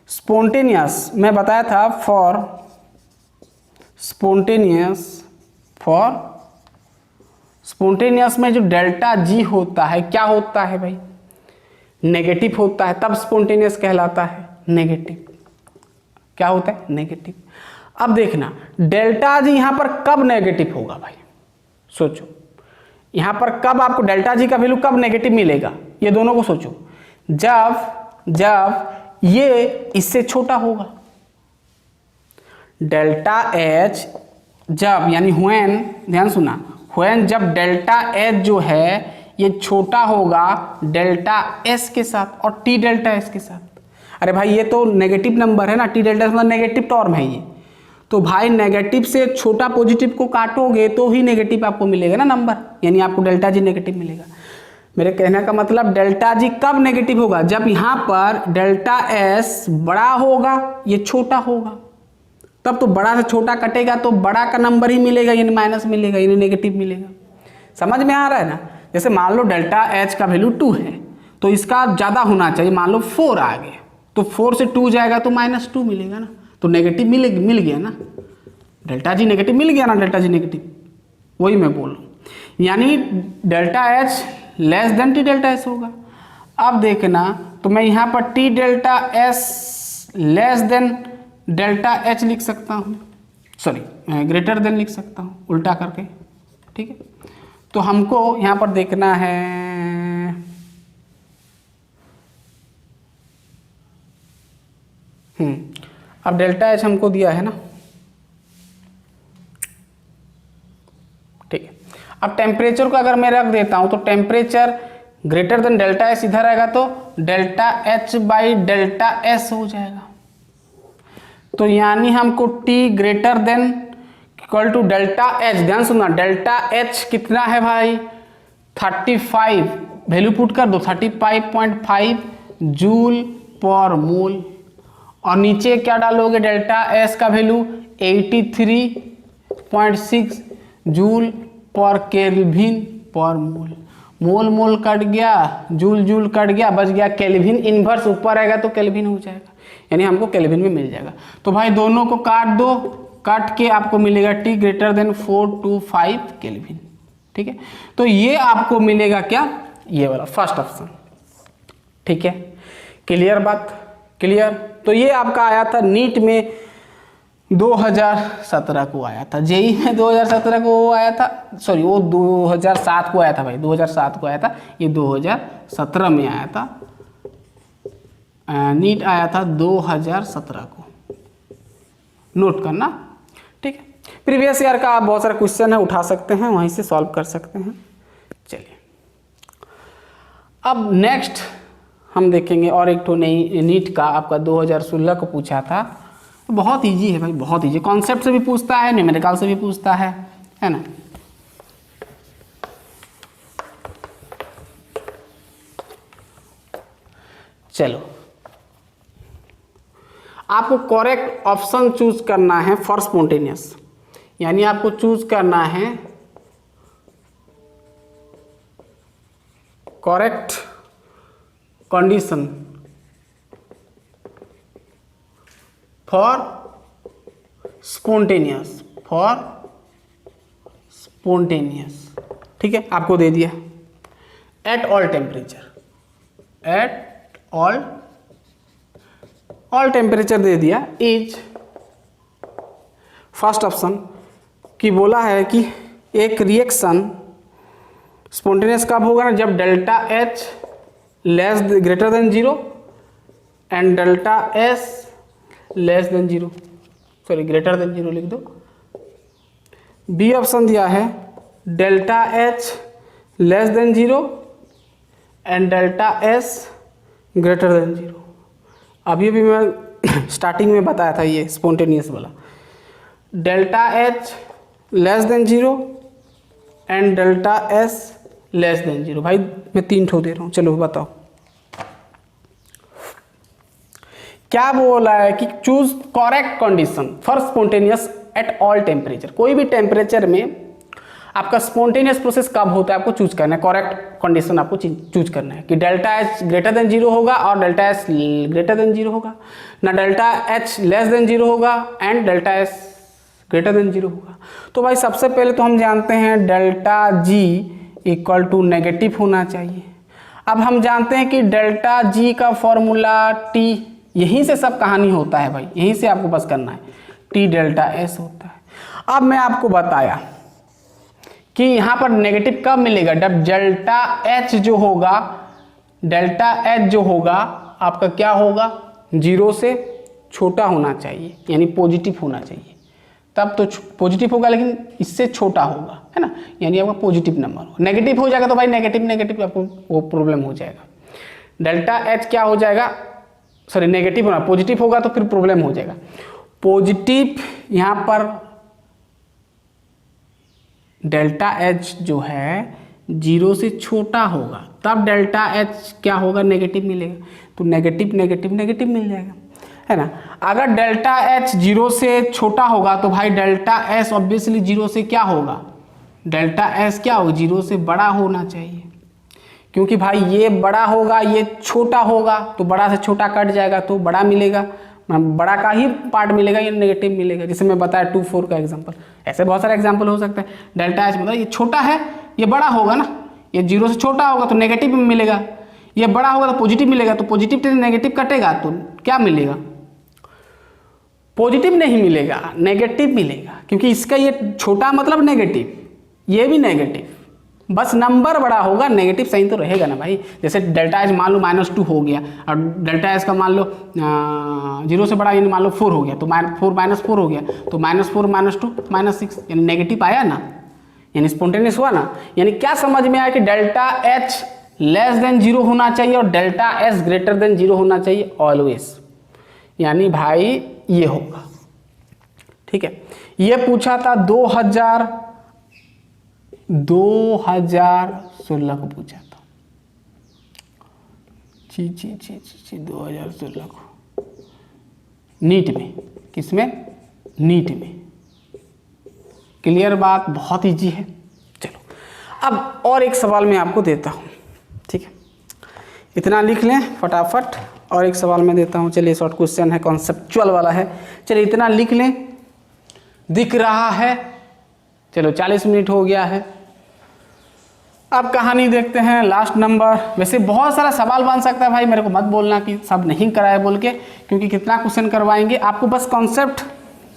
स्पॉन्टेनियस मैं बताया था फॉर स्पॉन्टेनियस में जो डेल्टा जी होता है क्या होता है भाई, नेगेटिव होता है, तब स्पॉन्टेनियस कहलाता है नेगेटिव। क्या होता है, नेगेटिव। अब देखना डेल्टा जी यहां पर कब नेगेटिव होगा भाई, सोचो यहां पर कब आपको डेल्टा जी का वैल्यू कब नेगेटिव मिलेगा, ये दोनों को सोचो। जब ये इससे छोटा होगा, डेल्टा एच जब, यानी व्हेन, ध्यान सुना, व्हेन जब डेल्टा एच जो है ये छोटा होगा डेल्टा एस के साथ और टी डेल्टा एस के साथ। अरे भाई ये तो नेगेटिव नंबर है ना, टी डेल्टा मतलब नेगेटिव टर्म है ये, तो भाई नेगेटिव से छोटा पॉजिटिव को काटोगे तो ही नेगेटिव आपको मिलेगा ना नंबर, यानी आपको डेल्टा जी नेगेटिव मिलेगा। मेरे कहने का मतलब डेल्टा जी कब नेगेटिव होगा, जब यहाँ पर डेल्टा एस बड़ा होगा ये छोटा होगा, तब तो बड़ा से छोटा कटेगा तो बड़ा का नंबर ही मिलेगा, यानी माइनस मिलेगा, यानी नेगेटिव मिलेगा। समझ में आ रहा है ना। जैसे मान लो डेल्टा एच का वैल्यू 2 है तो इसका ज़्यादा होना चाहिए, मान लो 4 आ गया तो 4 से 2 जाएगा तो -2 मिलेगा ना, तो नेगेटिव मिल गया ना, डेल्टा जी नेगेटिव मिल गया ना, डेल्टा जी नेगेटिव, वही मैं बोल रहा हूँ, यानी delta H less than T delta S होगा। अब देखना तो मैं यहाँ पर T delta S less than delta H लिख सकता हूँ, सॉरी ग्रेटर देन लिख सकता हूँ उल्टा करके। ठीक है, तो हमको यहाँ पर देखना है अब डेल्टा एच हमको दिया है ना। ठीक है, अब टेम्परेचर को अगर मैं रख देता हूं तो temperature greater than delta S इधर आएगा तो delta H by delta S हो जाएगा। तो यानी हमको T greater than equal to delta H, ध्यान सुनना डेल्टा एच कितना है भाई 35 वैल्यू पुट कर दो, 35.5 जूल पर मोल, और नीचे क्या डालोगे डेल्टा एस का वैल्यू 83.6 जूल पर केल्विन पर मोल। मोल मोल कट गया, जूल जूल कट गया, बच गया केल्विन। इन्वर्स ऊपर आएगा तो केल्विन हो जाएगा, यानी हमको केल्विन में मिल जाएगा। तो भाई दोनों को काट दो, काट के आपको मिलेगा T ग्रेटर देन 425 केल्विन। ठीक है, तो ये आपको मिलेगा क्या, ये वाला फर्स्ट ऑप्शन। ठीक है, क्लियर बात, क्लियर। तो ये आपका आया था नीट में 2017 को आया था, जेई में 2017 को आया था, सॉरी वो 2007 को आया था भाई, 2007 को आया था, ये 2017 में आया था। नीट आया था 2017 को, नोट करना। ठीक है, प्रीवियस ईयर का आप बहुत सारा क्वेश्चन है उठा सकते हैं, वहीं से सॉल्व कर सकते हैं। चलिए अब नेक्स्ट हम देखेंगे और एक तो नई नीट का आपका 2016 को पूछा था। बहुत इजी है भाई, बहुत इजी, कॉन्सेप्ट से भी पूछता है, न्यूमेरिकल से भी पूछता है ना। चलो आपको करेक्ट ऑप्शन चूज करना है फॉर स्पॉन्टेनियस, यानी आपको चूज करना है करेक्ट कंडीशन फॉर स्पॉन्टेनियस, ठीक है, आपको दे दिया at all temperature, at all temperature दे दिया इज फर्स्ट ऑप्शन की बोला है कि एक रिएक्शन स्पॉन्टेनियस कब होगा ना, जब delta H less greater than 0 and delta S less than 0, sorry greater than 0 लिख दो। बी ऑप्शन दिया है delta H less than 0 and delta S greater than 0। अभी भी मैं स्टार्टिंग में बताया था ये स्पॉन्टेनियस वाला, delta H less than 0 and delta S less than 0। भाई मैं 3 ठो दे रहा हूँ, चलो बताओ क्या बोला है कि choose correct condition for spontaneous eight all temperature. कोई भी टेम्परेचर में आपका स्पॉन्टेनियस प्रोसेस कब होता है आपको चूज करना है, करेक्ट कंडीशन आपको चूज करना है कि डेल्टा एच ग्रेटर देन 0 होगा और डेल्टा एस ग्रेटर देन 0 होगा, ना डेल्टा एच लेस देन 0 होगा and delta S greater than 0 होगा। तो भाई सबसे पहले तो हम जानते हैं delta G equal to negative होना चाहिए। अब हम जानते हैं कि डेल्टा जी का फॉर्मूला टी, यहीं से सब कहानी होता है भाई, यहीं से आपको बस करना है, टी डेल्टा एस होता है। अब मैं आपको बताया कि यहाँ पर नेगेटिव कब मिलेगा, जब डेल्टा एच जो होगा, डेल्टा एच जो होगा आपका क्या होगा, 0 से छोटा होना चाहिए, यानी पॉजिटिव होना चाहिए, तब तो पॉजिटिव होगा, लेकिन इससे छोटा होगा, है ना, यानी आपका पॉजिटिव नंबर होगा। नेगेटिव हो जाएगा तो भाई नेगेटिव आपको वो प्रॉब्लम हो जाएगा। डेल्टा एच क्या हो जाएगा, सॉरी नेगेटिव होना, पॉजिटिव होगा तो फिर प्रॉब्लम हो जाएगा। पॉजिटिव यहाँ पर डेल्टा एच जो है 0 से छोटा होगा, तब डेल्टा एच क्या होगा, नेगेटिव मिलेगा, तो नेगेटिव मिल जाएगा, है ना। अगर डेल्टा एच 0 से छोटा होगा तो भाई डेल्टा एस ऑब्वियसली 0 से क्या होगा, डेल्टा एस क्या होगा, 0 से बड़ा होना चाहिए, क्योंकि भाई ये बड़ा होगा ये छोटा होगा, तो बड़ा से छोटा कट जाएगा तो बड़ा मिलेगा, बड़ा का ही पार्ट मिलेगा, ये नेगेटिव मिलेगा। जैसे मैं बताया 2-4 का एग्जांपल, ऐसे बहुत सारे एग्जांपल हो सकते हैं। डेल्टा एच मतलब ये छोटा है, ये बड़ा होगा ना, ये 0 से छोटा होगा तो नेगेटिव में मिलेगा, ये बड़ा होगा तो पॉजिटिव मिलेगा, तो पॉजिटिव से नेगेटिव कटेगा तो क्या मिलेगा, पॉजिटिव नहीं मिलेगा, नेगेटिव मिलेगा, क्योंकि इसका ये छोटा मतलब नेगेटिव, ये भी नेगेटिव, बस नंबर बड़ा होगा, नेगेटिव साइन तो रहेगा ना भाई। जैसे डेल्टा एच मान लो -2 हो गया और डेल्टा एच का मान लो 0 से बड़ा यानी मान लो 4 हो गया, तो 4 हो गया, तो -4 -2 -6 यानी नेगेटिव आया ना, यानी स्पॉन्टेनियस हुआ ना। यानी क्या समझ में आया कि डेल्टा एच लेस देन 0 होना चाहिए और डेल्टा एस ग्रेटर देन 0 होना चाहिए ऑलवेज, यानी भाई ये होगा। ठीक है, ये पूछा था 2016 2016 को पूछा था। 2016 को नीट में, किसमें? नीट में। क्लियर बात, बहुत इजी है। चलो अब और एक सवाल मैं आपको देता हूँ, ठीक है, इतना लिख लें फटाफट। और एक सवाल मैं देता हूँ, चलिए शॉर्ट क्वेश्चन है, कॉन्सेप्चुअल वाला है, चलिए इतना लिख लें। दिख रहा है, चलो 40 मिनट हो गया है। अब कहानी देखते हैं, लास्ट नंबर। वैसे बहुत सारा सवाल बन सकता है भाई, मेरे को मत बोलना कि सब नहीं कराए बोल के, क्योंकि कितना क्वेश्चन करवाएंगे। आपको बस कॉन्सेप्ट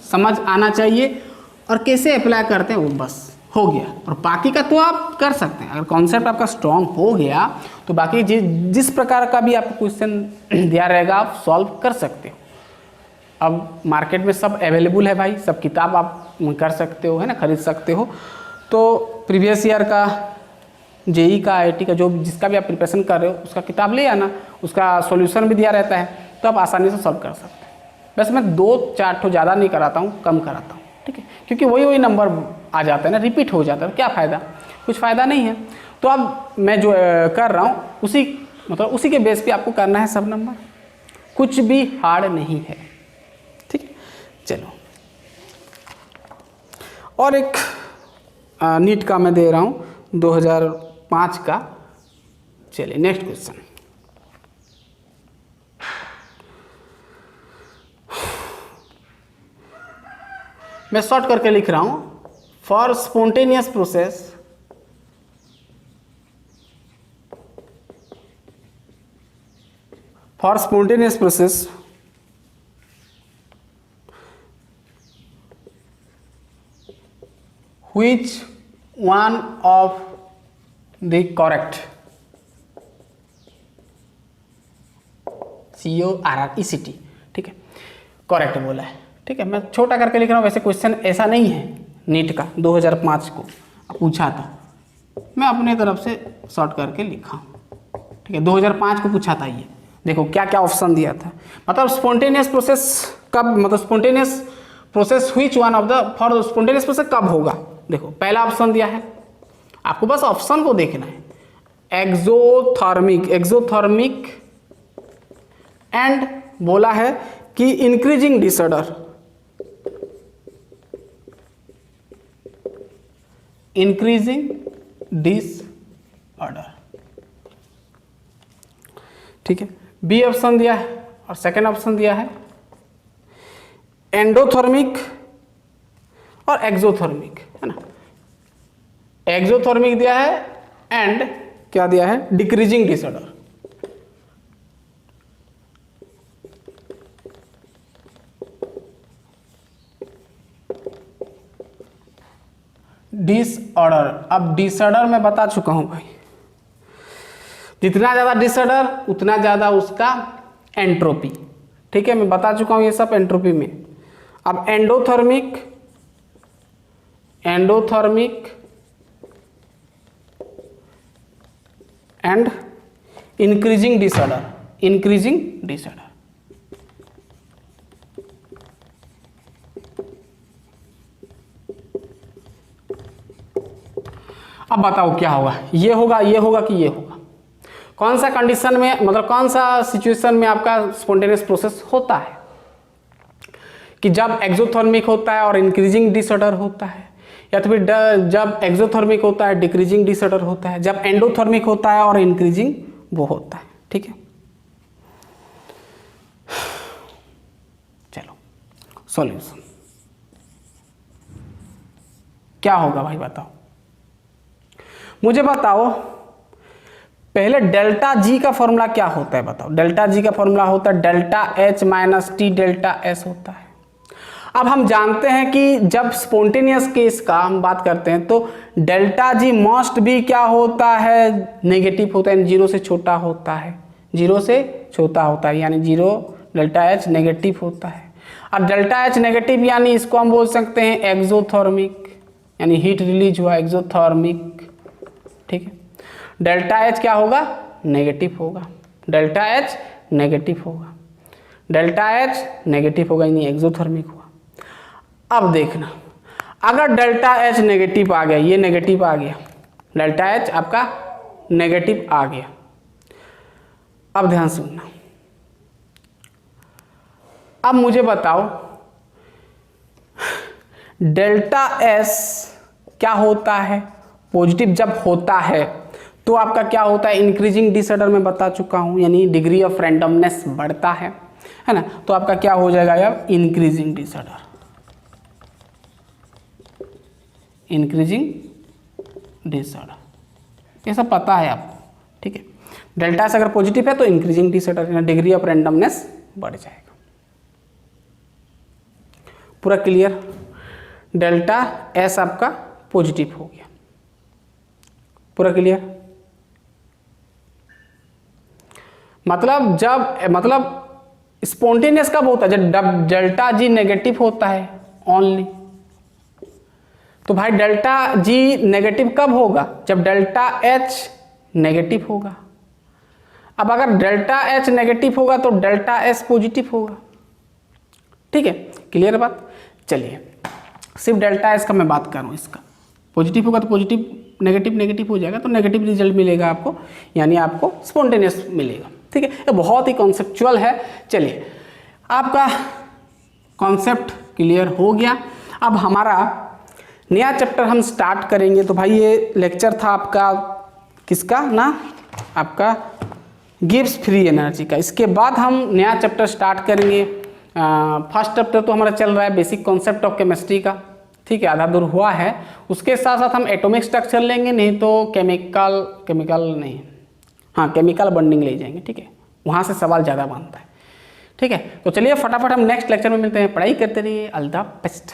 समझ आना चाहिए और कैसे अप्लाई करते हैं वो बस हो गया। और बाकी का तो आप कर सकते हैं, अगर कॉन्सेप्ट आपका स्ट्रॉन्ग हो गया तो बाकी जिस प्रकार का भी आपको क्वेश्चन दिया रहेगा आप सॉल्व कर सकते हो। अब मार्केट में सब अवेलेबल है भाई, सब किताब आप कर सकते हो, है ना, खरीद सकते हो। तो प्रीवियस ईयर का, जेई का, आईआईटी का, जो जिसका भी आप प्रिपरेशन कर रहे हो उसका किताब ले आना, उसका सॉल्यूशन भी दिया रहता है, तो आप आसानी से सॉल्व कर सकते हैं। बस मैं 2-4 ठो ज़्यादा नहीं कराता हूँ, कम कराता हूँ, ठीक है, क्योंकि वही नंबर आ जाता है ना, रिपीट हो जाता है, क्या फ़ायदा, कुछ फ़ायदा नहीं है। तो अब मैं जो कर रहा हूँ उसी के बेस पे आपको करना है सब नंबर, कुछ भी हार्ड नहीं है, ठीक है। चलो और एक नीट का मैं दे रहा हूँ 2005 का। चलिए नेक्स्ट क्वेश्चन। मैं शॉर्ट करके लिख रहा हूं, for spontaneous process which one of the correct CORRECT, ठीक है, करेक्ट बोला है, ठीक है। मैं छोटा करके लिख रहा हूँ, वैसे क्वेश्चन ऐसा नहीं है नीट का 2005 को पूछा था, मैं अपने तरफ से शॉर्ट करके लिखा हूँ, ठीक है। 2005 को पूछा था ये, देखो क्या क्या ऑप्शन दिया था, मतलब स्पॉन्टेनियस प्रोसेस कब, मतलब spontaneous process which one of the for spontaneous process कब होगा। देखो पहला ऑप्शन दिया है, आपको बस ऑप्शन को देखना है, एक्सोथर्मिक एंड बोला है कि इंक्रीजिंग डिसऑर्डर, ठीक है। बी ऑप्शन दिया है और सेकेंड ऑप्शन दिया है एंडोथर्मिक और एक्सोथर्मिक, है ना। एक्सोथर्मिक दिया है एंड क्या दिया है, डिक्रीजिंग डिसऑर्डर। डिसऑर्डर, अब डिसऑर्डर मैं बता चुका हूं भाई, जितना ज़्यादा डिसऑर्डर उतना ज़्यादा उसका एंट्रोपी, ठीक है, मैं बता चुका हूं ये सब एंट्रोपी में। अब एंडोथर्मिक एंड इंक्रीजिंग डिसऑर्डर, अब बताओ क्या होगा, ये होगा कि ये होगा। कौन सा कंडीशन में, मतलब कौन सा सिचुएशन में आपका स्पॉन्टेनियस प्रोसेस होता है, कि जब एक्सोथर्मिक होता है और इंक्रीजिंग डिसऑर्डर होता है, या तो फिर जब एक्सोथर्मिक होता है डिक्रीजिंग डिसऑर्डर होता है, जब एंडोथर्मिक होता है और इंक्रीजिंग वो होता है, ठीक है। चलो सॉल्यूशन क्या होगा भाई, बताओ मुझे, बताओ पहले डेल्टा जी का फॉर्मूला क्या होता है, बताओ। डेल्टा जी का फॉर्मूला होता है delta H minus T delta S होता है। अब हम जानते हैं कि जब स्पॉन्टेनियस केस का हम बात करते हैं तो डेल्टा जी मस्ट भी क्या होता है, नेगेटिव होता है, जीरो से छोटा होता है, यानी जीरो, डेल्टा एच नेगेटिव होता है। अब डेल्टा एच नेगेटिव यानी इसको हम बोल सकते हैं एक्सोथर्मिक, यानी हीट रिलीज हुआ एक्सोथर्मिक, ठीक है। डेल्टा एच क्या होगा, नेगेटिव होगा, डेल्टा एच नेगेटिव होगा यानी एक्सोथर्मिक हुआ। अब देखना, अगर डेल्टा एच नेगेटिव आ गया, ये नेगेटिव आ गया, डेल्टा एच आपका नेगेटिव आ गया। अब ध्यान सुनना, अब मुझे बताओ डेल्टा एस क्या होता है, पॉजिटिव जब होता है तो आपका क्या होता है, इंक्रीजिंग डिसऑर्डर में बता चुका हूं, यानी डिग्री ऑफ रैंडमनेस बढ़ता है ना, तो आपका क्या हो जाएगा यार, इंक्रीजिंग डिसऑर्डर, इंक्रीजिंग डिसऑर्डर, ये सब पता है आपको, ठीक है। डेल्टा से अगर पॉजिटिव है तो इंक्रीजिंग डिसऑर्डर यानी डिग्री ऑफ रैंडमनेस बढ़ जाएगा। पूरा क्लियर, डेल्टा एस आपका पॉजिटिव हो गया, पूरा क्लियर। मतलब स्पॉन्टेनियस कब होता है, जब डेल्टा जी नेगेटिव होता है ओनली। तो भाई डेल्टा जी नेगेटिव कब होगा, जब डेल्टा एच नेगेटिव होगा। अब अगर डेल्टा एच नेगेटिव होगा तो डेल्टा एस पॉजिटिव होगा, ठीक है, क्लियर बात। चलिए सिर्फ डेल्टा एस का मैं बात करूँ, इसका पॉजिटिव होगा तो पॉजिटिव, नेगेटिव नेगेटिव हो जाएगा तो नेगेटिव रिजल्ट मिलेगा आपको, यानी आपको स्पॉन्टेनियस मिलेगा, ठीक है। ये बहुत ही कॉन्सेप्चुअल है। चलिए आपका कॉन्सेप्ट क्लियर हो गया। अब हमारा नया चैप्टर हम स्टार्ट करेंगे। तो भाई ये लेक्चर था आपका किसका ना, आपका गिब्स फ्री एनर्जी का। इसके बाद हम नया चैप्टर स्टार्ट करेंगे। फर्स्ट चैप्टर तो हमारा चल रहा है बेसिक कॉन्सेप्ट ऑफ केमिस्ट्री का, ठीक है, आधा दूर हुआ है। उसके साथ साथ हम एटॉमिक स्ट्रक्चर लेंगे, नहीं तो केमिकल बॉन्डिंग ले जाएंगे, ठीक है, वहाँ से सवाल ज़्यादा बनता है, ठीक है। तो चलिए फटाफट हम नेक्स्ट लेक्चर में मिलते हैं। पढ़ाई करते रहिए, ऑल द बेस्ट।